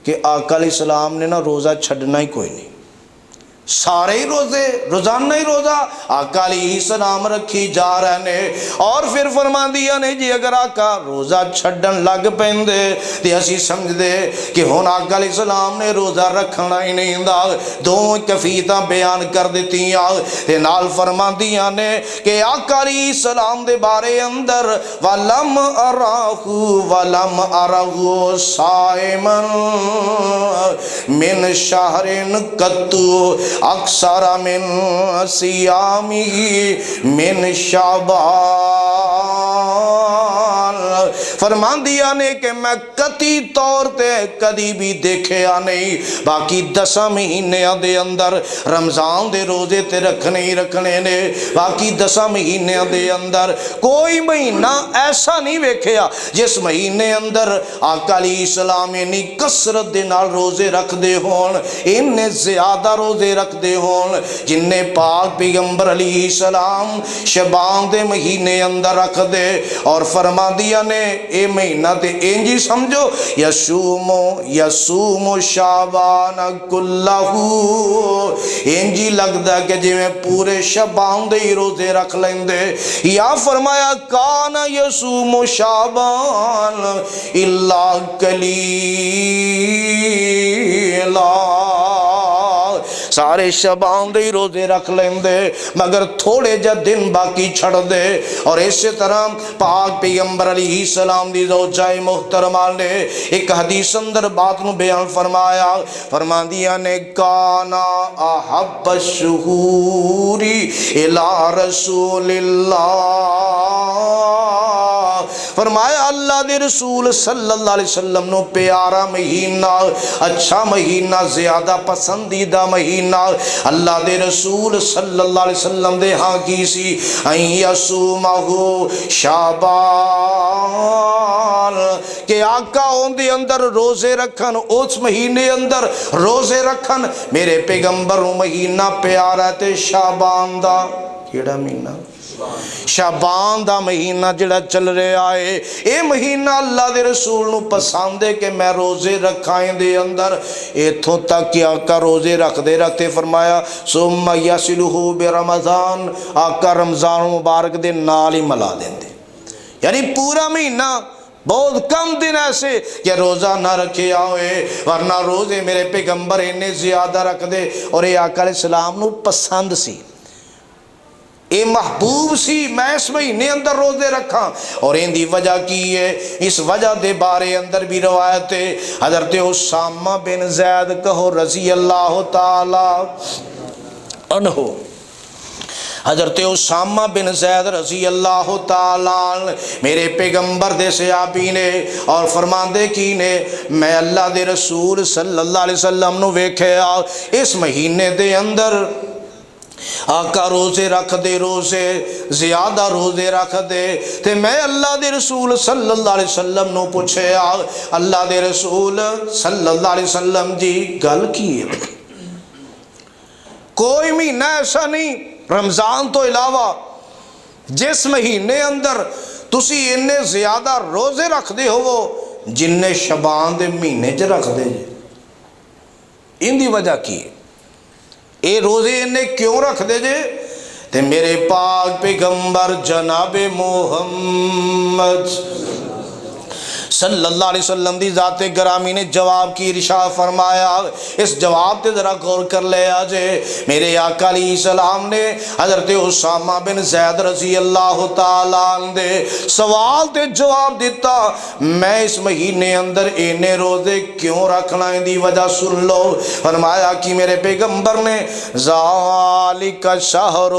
کہ آقا علیہ السلام نے نا روزہ چھڈنا ہی کوئی نہیں، سارے ہی روزے، روزانہ ہی روزہ آقا علیہ السلام رکھی جا رہے نے۔ اور پھر فرما دیا نے جی اگر آقا روزہ چھڈن لگ پیندے تے اسی سمجھ دے کہ ہن آقا علیہ السلام نے روزہ رکھنا ہی نہیں دا، دو کفیتاں بیان کر دیتیاں تے نال فرما دیا نے کہ آقا علیہ السلام دے بارے اندر وَلَمْ أَرَهُ صَائِمًا مِّن شَهْرٍ قَطُّ اکثر من سیامی من شعبان۔ فرمان دیا نے کہ میں قطعی طور تے کدی بھی دیکھیا نہیں باقی 10 مہینیاں دے اندر رمضان دے روزے تے رکھنے ہی رکھنے نے، باقی 10 مہینیاں دے اندر کوئی مہینہ ایسا نہیں ویکھیا جس مہینے اندر آقا علیہ السلام انی کثرت دے نال روزے رکھ دے ہون، انہیں زیادہ روزے رکھ دے ہون جنہیں پاک پیغمبر علیہ السلام شعبان دے مہینے اندر رکھ دے۔ اور فرما دیا نے اے مہینہ تے انجی سمجھو یسوم شعبان کلہو، انجی لگدا کہ جی میں پورے شعبان دے ہی روزے رکھ لیندے، یا فرمایا کان یسوم شعبان الا قلیلا، سارے شعبان دے روزے رکھ لیندے مگر تھوڑے جا دن باقی چھڑ دے۔ اور اسی طرح پاک پیغمبر علیہ السلام دی زوجہ محترمہ نے ایک حدیث اندر بات نو بیان فرمایا، فرما دیا نے کانا احب الشہوری الی رسول اللہ، فرمایا اللہ دے رسول صلی اللہ علیہ وسلم نو پیارا مہینہ، اچھا مہینہ، زیادہ پسندیدہ مہینہ اللہ دے رسول صلی اللہ علیہ وسلم دے ہاں کی سی ان یصومہ شعبان، کہ آقا ان دے اندر روزے رکھن، اس مہینے اندر روزے رکھن۔ میرے پیغمبر مہینہ پیارا تے شعبان دا، کیڑا مہینہ؟ شعبان دا مہینہ جڑا چل رہے آئے، اے مہینہ اللہ دے رسول نو پسند ہے کہ میں روزے رکھائیں دے اندر، ایتھوں تک کہ آقا روزے رکھ دے رکھتے فرمایا ثم یصلہ برمضان، آقا رمضان مبارک دے نال ہی ملا دیں دے، یعنی پورا مہینہ بہت کم دن ایسے کہ روزہ نہ رکھے آئے، ورنہ روزے میرے پیغمبر انہیں زیادہ رکھ دے۔ اور یہ آقا علیہ السلام نو پسند سی، اے محبوب سی میں اس مہینے اندر روزے رکھاں۔ اور ان دی وجہ کی ہے، اس وجہ دے بارے اندر بھی روایت ہے، حضرت اسامہ بن زید کہو رضی اللہ تعالی عنہ، حضرت اسامہ بن زید رضی اللہ تعالیٰ میرے پیغمبر دے صحابی نے، اور فرماندے کی نے میں اللہ دے رسول صلی اللہ علیہ وسلم نو ویکھیا اس مہینے دے اندر آقا روزے رکھ دے، روزے زیادہ روزے رکھ دے، تے میں اللہ دے رسول صلی اللہ علیہ وسلم نو پوچھے اللہ دے رسول صلی اللہ علیہ وسلم جی گل کی ہے؟ کوئی مہینہ ایسا نہیں رمضان تو علاوہ جس مہینے اندر تسی انہیں زیادہ روزے رکھ دے ہو جنہیں شعبان دے مہینے چ رکھ دے جے، ان دی وجہ کی ہے؟ اے روزے انہیں کیوں رکھ دے جے؟ تے میرے پاک پیغمبر جناب محمد صلی اللہ علیہ وسلم دی ذات گرامی نے جواب کی ارشاد فرمایا، اس جواب تے ذرا غور کر لے آجے۔ میرے آقا علیہ السلام نے حضرت اسامہ بن زید رضی اللہ تعالیٰ عنہ دے سوال تے جواب دیتا، میں اس مہینے اندر انہیں روزے کیوں رکھنا، ان دی وجہ سن لو۔ فرمایا کہ میرے پیغمبر نے ذالک شہر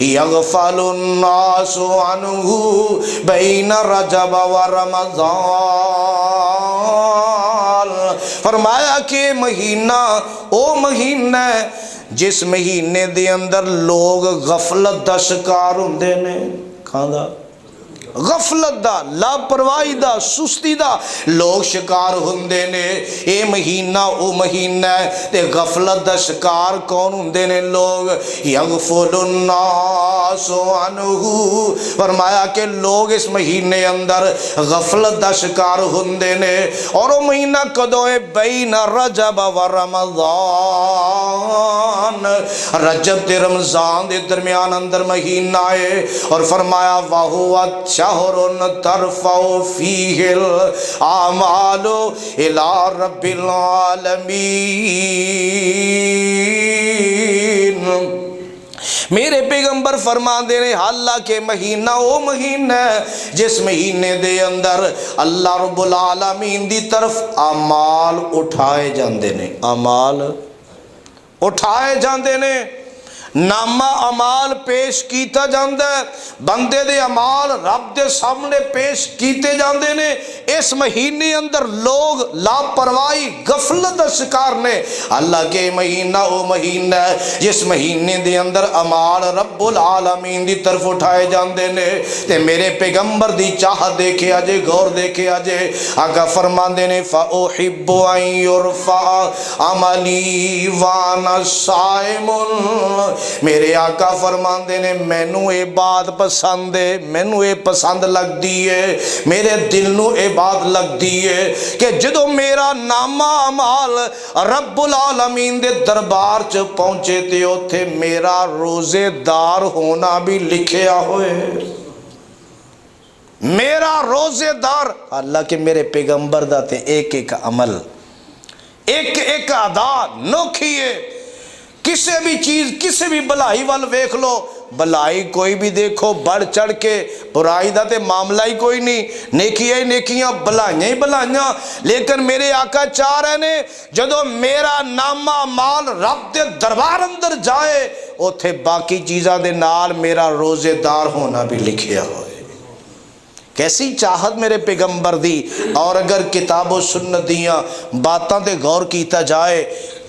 یغفل الناس عنہ بین رجب و رمضان، فرمایا کہ مہینہ او مہینہ ہے جس مہینے دے اندر لوگ غفلت دا شکار ہوندے نے، کھاندا غفلت دا، لاپرواہی دا، سستی دا لوگ شکار ہوندے نے۔ اے مہینہ او مہینہ ہے تے غفلت دا شکار کون ہوندے نے لوگ؟ یغفل الناس عنہ، فرمایا کہ لوگ اس مہینے اندر غفلت دا شکار ہوندے نے۔ اور وہ مہینہ کدوں ہے؟ بین رجب و رمضان، رجب تے رمضان دے درمیان اندر مہینہ ہے۔ اور فرمایا وَهُوَ شہر ترفع فیہ الاعمال الی رب العالمین۔ میرے پیغمبر فرما دے رہے حالانکہ مہینہ وہ مہینہ ہے جس مہینے دے اندر اللہ رب العالمین دی طرف اعمال اٹھائے جاندے نے، اعمال اٹھائے جاندے نے، نامہ اعمال پیش کیتا جاندہ ہے، بندے دے اعمال رب دے سامنے پیش کیتے جاندے نے۔ اس مہینے اندر لوگ لاپرواہی غفلت دا شکار نے۔ اللہ کے مہینہ وہ مہینہ ہے جس مہینے دے اندر اعمال رب العالمین دی طرف اٹھائے جاندے نے۔ تے میرے پیغمبر دی چاہت دیکھے آجے، غور دیکھے آجے، آقا فرماندے نے فَأُحِبُّ أَن يُرْفَعَ عَمَلِي وَأَنَا صَائِمٌ، میرے آقا فرماندے نے مینوں اے بات پسند ہے، مینوں اے پسند لگ دی ہے، میرے دل نو اے بات لگ دی ہے کہ جدو میرا نامہ اعمال رب العالمین دے دربار چ پہنچے تے اوتھے میرا روزے دار ہونا بھی لکھیا ہوئے، میرا روزے دار۔ اللہ کہ میرے پیغمبر دا تے ایک ایک عمل، ایک ایک ادا نوکھی ہے۔ کسی بھی چیز، کسی بھی بلائی وال ویکھ لو، بلائی کوئی بھی دیکھو بڑھ چڑھ کے، برائی دا تے معاملہ ہی کوئی نہیں، نیکیاں ہی نیکیاں، بلائیاں ہی بلائیاں۔ لیکن میرے آقا چاہ رہے نے جدو میرا نامہ مال رب دے دربار اندر جائے اوتھے باقی چیزاں دے نال میرا روزے دار ہونا بھی لکھیا ہوئے۔ کیسی چاہت میرے پیغمبر دی۔ اور اگر کتاب و سنت دیاں باتاں تے غور کیتا جائے،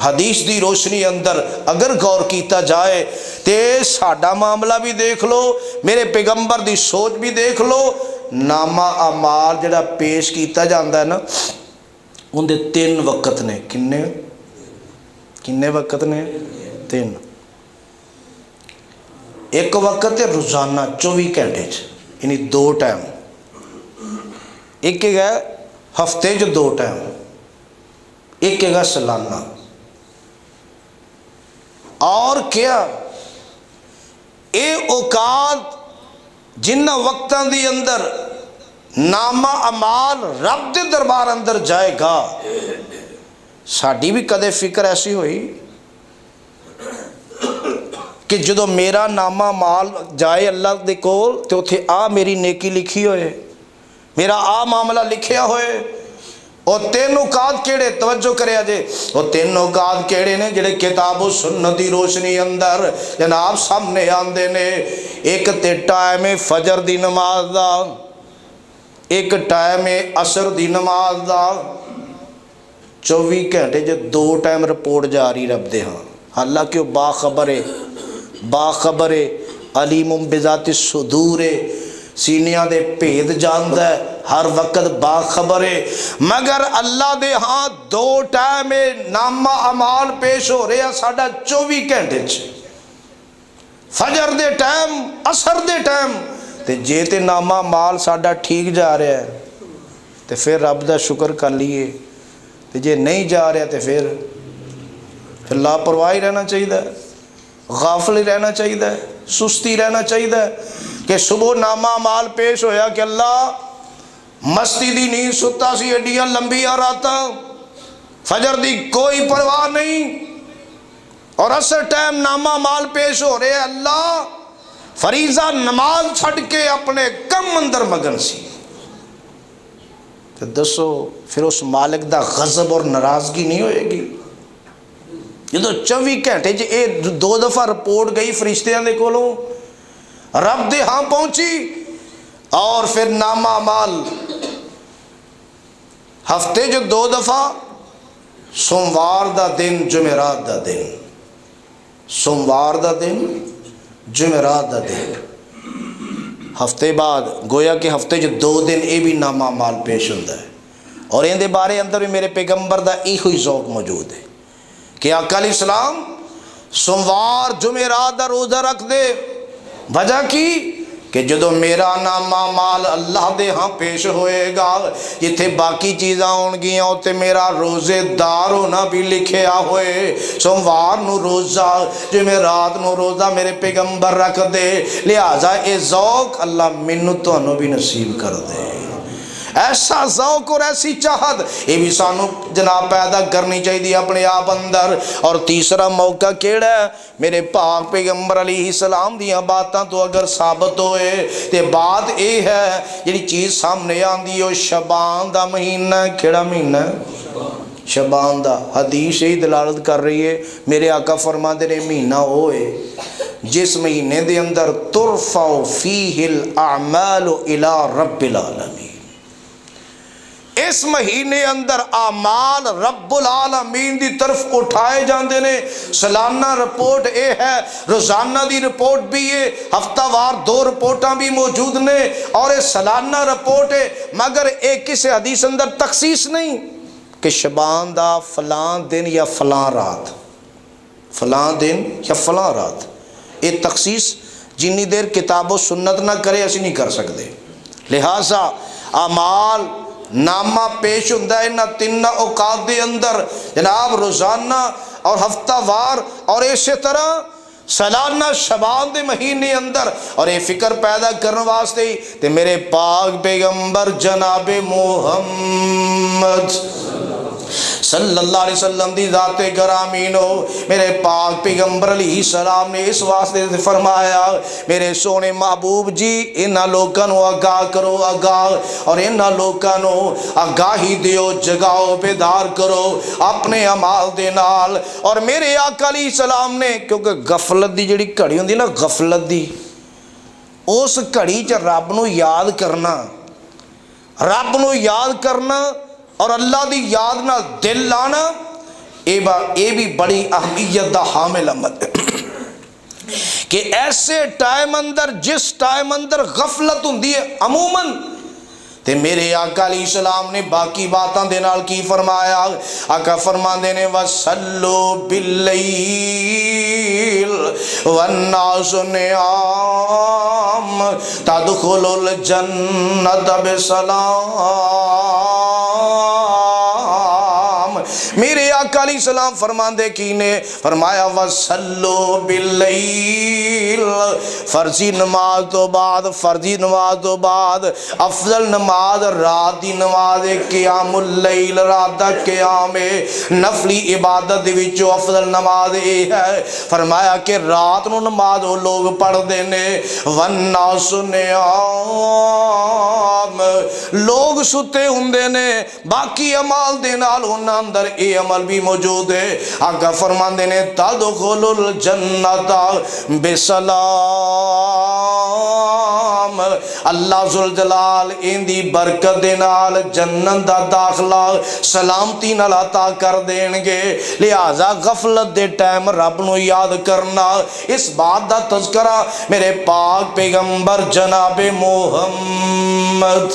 حدیث دی روشنی اندر اگر غور کیتا جائے تے ساڈا معاملہ بھی دیکھ لو، میرے پیغمبر دی سوچ بھی دیکھ لو۔ نامہ اعمال جڑا پیش کیتا جاندہ ہے نا، ان دے 3 وقت نے۔ کنے وقت نے؟ 3۔ ایک وقت ہے روزانہ 24 گھنٹے یعنی 2 ٹائم، ایک ہے ہفتے جو 2 ٹائم، ایک ہے سالانہ۔ اور کیا اے اوقات جنہ وقتاں دی اندر نامہ اعمال رب دے دربار اندر جائے گا، ساڈی بھی کدے فکر ایسی ہوئی کہ جدو میرا نامہ اعمال جائے اللہ دے کول تے اتھے آ میری نیکی لکھی ہوئے، میرا آ معاملہ لکھیا ہوئے۔ اور 3 اوقات کیڑے؟ توجہ کرے آجے، وہ 3 اوقات کیڑے نے جڑے کتاب و سنت دی روشنی اندر جناب سامنے آندے نے۔ ایک تے ٹائم فجر دی نماز دا، ایک ٹائم عصر دی نماز دا۔ 24 گھنٹے جو 2 ٹائم رپورٹ جاری رب دے ہاں۔ حالانکہ وہ باخبر علیم بذات الصدور، سینیاں دے بھید جاندا ہے، ہر وقت باخبر ہے، مگر اللہ دے ہاں 2 ٹائم نامہ اعمال پیش ہو رہے ہیں ساڈا 24 گھنٹے چ، فجر دے ٹائم، عصر دے ٹائم۔ تے جے تے نامہ اعمال ساڈا ٹھیک جا رہا ہے تے پھر رب دا شکر کر لیے، تے جے نہیں جا رہا تے پھر لاپرواہی رہنا چاہیے، غافل رہنا چاہیے، سستی رہنا چاہیے کہ صبح نامہ اعمال پیش ہویا کہ اللہ مستی دی نیند ستا سی ایڈیاں لمبیاں راتاں، فجر دی کوئی پرواہ نہیں، اور عصر ٹائم نامہ اعمال پیش ہو رہے ہیں، اللہ فریضہ نماز چھڑ کے اپنے کم اندر مگن سی۔ تو دسو پھر اس مالک دا غضب اور ناراضگی نہیں ہوئے گی؟ جدو 24 گھنٹے اے 2 دفعہ رپورٹ گئی فرشتیاں دے کولوں، رب دے ہاں پہنچی، اور پھر نامہ اعمال ہفتے جو 2 دفعہ، سوموار دا دن، جمعرات دا دن، سوموار دا دن، جمعرات دا دن۔ ہفتے بعد گویا کہ ہفتے 2 دن یہ بھی نامہ مال پیش ہوتا ہے، اور ان دے بارے اندر بھی میرے پیغمبر دا یہ ذوق موجود ہے کہ آقا علیہ السلام سوموار جمعرات دا روزہ رکھ دے۔ وجہ کی کہ جدو میرا نامہ مال اللہ دے ہاں پیش ہوئے گا، جتھے باقی چیزاں ہون گیاں اوتے میرا روزے دار ہونا بھی لکھیا ہوئے۔ سوموار نو روزہ، جمعرات نو روزہ میرے پیغمبر رکھ دے، لہٰذا اے ذوق اللہ مینوں تانوں بھی نصیب کر دے۔ ایسا ذوق اور ایسی چاہت یہ بھی سانو جناب پیدا کرنی چاہیے اپنے آپ اندر۔ اور تیسرا موقع کیڑا ہے؟ میرے پاک پیغمبر علیہ السلام دیاں باتاں تو اگر ثابت ہوئے تے بات اے ہے جڑی چیز سامنے آندی ہے شعبان دا مہینہ۔ کیڑا مہینہ ہے؟ شعبان دا۔ حدیث ہی دلالت کر رہی ہے، میرے آقا فرماتے نے مہینہ ہوئے جس مہینے دے اندر ترفع فیہ الاعمال الی رب العالمین، اس مہینے اندر اعمال رب العالمین دی طرف اٹھائے جاندے نے۔ سالانہ رپورٹ اے ہے، روزانہ دی رپورٹ بھی ہے، ہفتہ وار 2 رپورٹاں بھی موجود نے، اور یہ سالانہ رپورٹ ہے، مگر ایک کسی حدیث اندر تخصیص نہیں کہ شعبان دا فلاں دن یا فلاں رات، فلاں دن یا فلاں رات۔ یہ تخصیص جنی دیر کتاب و سنت نہ کرے اسی نہیں کر سکتے۔ لہٰذا اعمال نامہ پیش ہوتا ہے نہ 3 اوقات دے اندر جناب، روزانہ اور ہفتہ وار، اور اسی طرح سالانہ شعبان دے مہینے اندر۔ اور یہ فکر پیدا کرنے واسطے ہی تے میرے پاک پیغمبر جناب محمد صلی اللہ علیہ وسلم دی ذات گرامی نو میرے پاک پیغمبر علیہ السلام نے اس واسطے فرمایا میرے سونے محبوب جی انہاں لوکاں نو آگاہ کرو، آگاہ، اور انہاں لوکاں نو آگاہی دیو، جگاؤ، بیدار کرو اپنے عمال دے نال۔ اور میرے آقا علیہ السلام نے، کیونکہ غفلت دی جڑی گھڑی ہوندی نا، غفلت دی، اس گھڑی چ رب نو یاد کرنا، رب نو یاد کرنا اور اللہ دی یاد نہ دل لانا، یہ بھی بڑی اہمیت دا حامل عمل ہے کہ ایسے ٹائم اندر، جس ٹائم اندر غفلت ہوندی ہے عموماً، تے میرے آقا علیہ السلام نے باقی باتاں دے نال کی فرمایا؟ آقا فرماندے نے وَصَلُّوا بِاللَّيْلِ وَالنَّاسُ نِيَامٌ تَدْخُلُوا الْجَنَّةَ بِسَلَامٍ۔ میرے آقا علیہ السلام فرماندے کی نے فرمایا وَصَلُّوا بِاللَّيْلِ، فرضی نماز تو بعد، فرضی نماز تو بعد افضل نماز رات دی نماز قیام اللیل، رات دا قیام ہے، نفلی عبادت وچوں افضل نماز یہ ہے۔ فرمایا کہ رات نو نماز وہ لوگ پڑھ دینے، والناس نیام، لوگ ستے ہوندے نے، باقی عمال دے نال انہاں اندر اے عمل بھی موجود ہے۔ آقا فرماندے نے تدخل الجنت بسلام، اللہ ذوالجلال ان دی برکت دے نال جنت دا داخلہ سلامتی نال عطا کر دین گے۔ لہذا غفلت دے ٹائم رب نو یاد کرنا، اس بات دا تذکرہ میرے پاک پیغمبر جناب محمد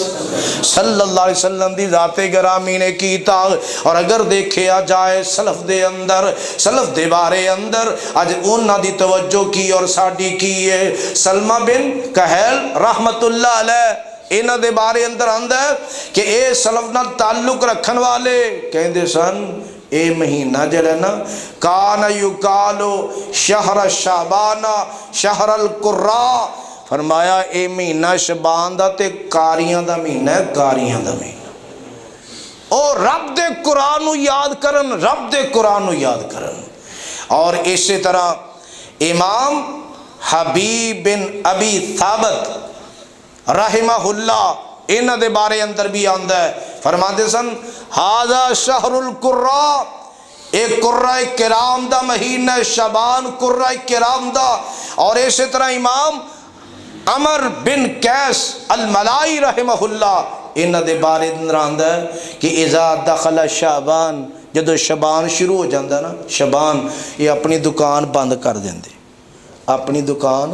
صلی اللہ علیہ وسلم دی ذات گرامی نے کیتا۔ اور اگر دیکھیا جائے سلف دے اندر، سلف دے بارے اندر اج انہاں دی توجہ کی اور ساڈی کی ہے۔ سلمہ بن کہیل رحمت اللہ علیہ انہاں دے بارے اندر آندا ہے کہ اے سلف نال تعلق رکھن والے کہندے سن اے مہینہ جڑا نا کان یقالو شہر شعبان شہر القراء، فرمایا اے مہینہ شعبان دا تے کاریاں دا مہینہ ہے، کاریاں دا مہینہ، اور رب دے قرآن نو یاد کرن، رب دے قرآن نو یاد کرن۔ اور اسی طرح امام حبیب بن ابی ثابت رحمہ اللہ انہاں دے بارے اندر بھی آندا ہے، فرماتے سن ھذا شہر القراء، ایک قرۂ کرام دا مہینہ شعبان قرۂ کرام دا۔ اور اسی طرح امام عمر بن قیس الملائی رحمہ اللہ انہاں دے بارے اندر آندا ہے کہ اذا دخل شعبان، جدو شعبان شروع ہو جاندہ نا، شعبان یہ اپنی دکان بند کر دیندے، اپنی دکان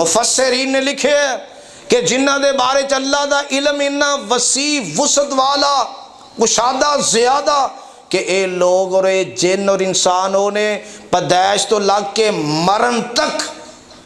مفسرین نے لکھے ہے کہ جنہ دے بارے چ اللہ دا علم اتنا وسیع وسعت والا کشادہ زیادہ کہ اے لوگ اور اے جن اور انسان ہونے پیدائش تو لگ کے مرن تک